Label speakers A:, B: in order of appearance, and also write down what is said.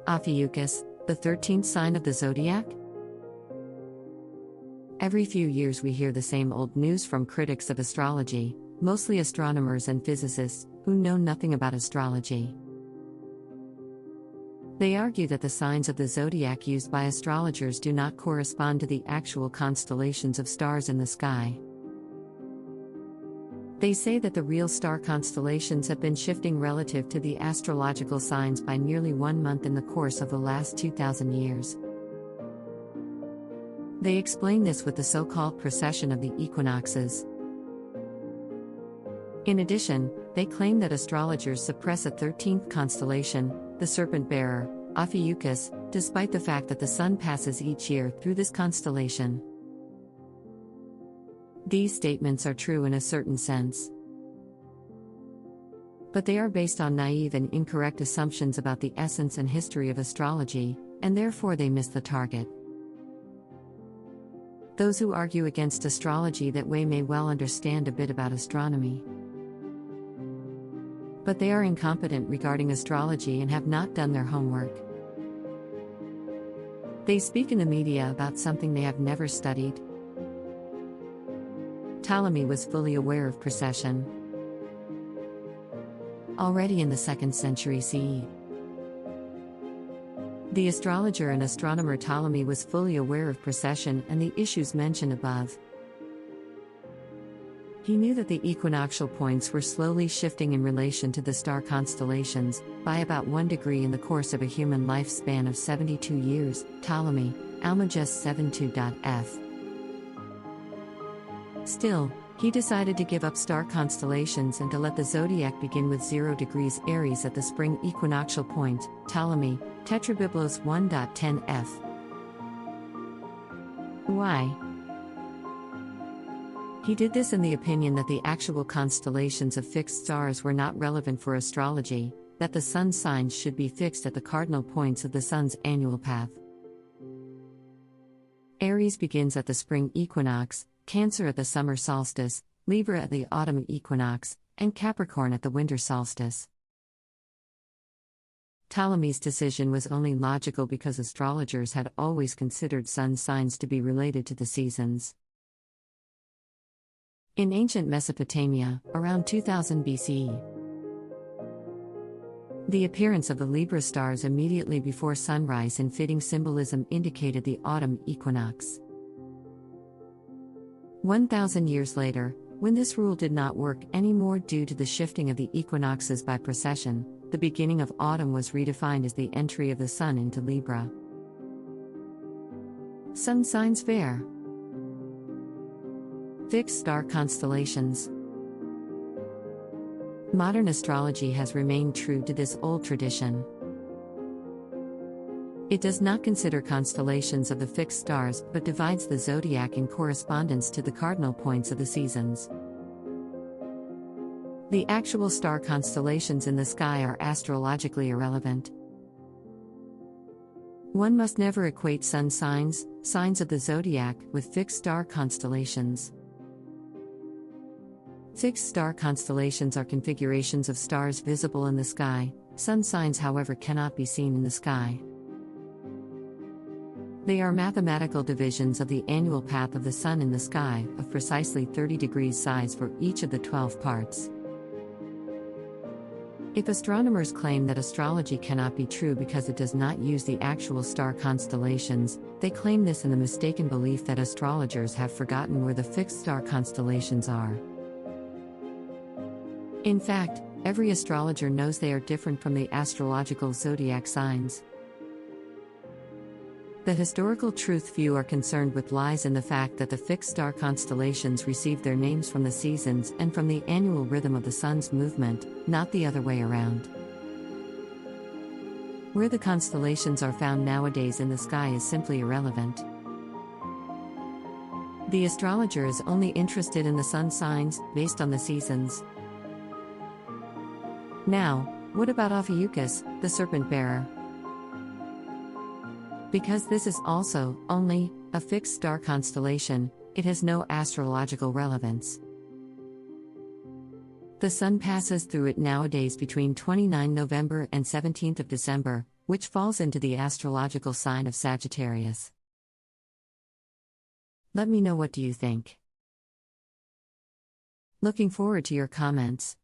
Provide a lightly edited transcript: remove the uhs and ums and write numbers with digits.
A: Ophiuchus, the 13th sign of the Zodiac? Every few years we hear the same old news from critics of astrology, mostly astronomers and physicists, who know nothing about astrology. They argue that the signs of the zodiac used by astrologers do not correspond to the actual constellations of stars in the sky. They say that the real star constellations have been shifting relative to the astrological signs by nearly 1 month in the course of the last 2,000 years. They explain this with the so-called precession of the equinoxes. In addition, they claim that astrologers suppress a 13th constellation, the serpent bearer, Ophiuchus, despite the fact that the sun passes each year through this constellation. These statements are true in a certain sense. But they are based on naive and incorrect assumptions about the essence and history of astrology, and therefore they miss the target. Those who argue against astrology that way may well understand a bit about astronomy. But they are incompetent regarding astrology and have not done their homework. They speak in the media about something they have never studied. Ptolemy was fully aware of precession already in the 2nd century CE. The astrologer and astronomer Ptolemy was fully aware of precession and the issues mentioned above. He knew that the equinoctial points were slowly shifting in relation to the star constellations, by about 1 degree in the course of a human lifespan of 72 years, Ptolemy, Almagest 72.f. Still, he decided to give up star constellations and to let the zodiac begin with 0 degrees Aries at the spring equinoctial point, Ptolemy, Tetrabiblos 1.10f. Why? He did this in the opinion that the actual constellations of fixed stars were not relevant for astrology, that the sun signs should be fixed at the cardinal points of the sun's annual path. Aries begins at the spring equinox, Cancer at the summer solstice, Libra at the autumn equinox, and Capricorn at the winter solstice. Ptolemy's decision was only logical because astrologers had always considered sun signs to be related to the seasons. In ancient Mesopotamia, around 2000 BCE, the appearance of the Libra stars immediately before sunrise in fitting symbolism indicated the autumn equinox. 1,000 years later, when this rule did not work anymore due to the shifting of the equinoxes by precession, the beginning of autumn was redefined as the entry of the sun into Libra. Sun signs fair. Fixed star constellations. Modern astrology has remained true to this old tradition. It does not consider constellations of the fixed stars but divides the zodiac in correspondence to the cardinal points of the seasons. The actual star constellations in the sky are astrologically irrelevant. One must never equate sun signs, signs of the zodiac, with fixed star constellations. Fixed star constellations are configurations of stars visible in the sky. Sun signs, however, cannot be seen in the sky. They are mathematical divisions of the annual path of the sun in the sky, of precisely 30 degrees size for each of the 12 parts. If astronomers claim that astrology cannot be true because it does not use the actual star constellations, they claim this in the mistaken belief that astrologers have forgotten where the fixed star constellations are. In fact, every astrologer knows they are different from the astrological zodiac signs. The historical truth view are concerned with lies in the fact that the fixed star constellations receive their names from the seasons and from the annual rhythm of the sun's movement, not the other way around. Where the constellations are found nowadays in the sky is simply irrelevant. The astrologer is only interested in the sun signs, based on the seasons. Now, what about Ophiuchus, the serpent bearer? Because this is also, only, a fixed star constellation, it has no astrological relevance. The sun passes through it nowadays between 29 November and 17th of December, which falls into the astrological sign of Sagittarius. Let me know, what do you think? Looking forward to your comments.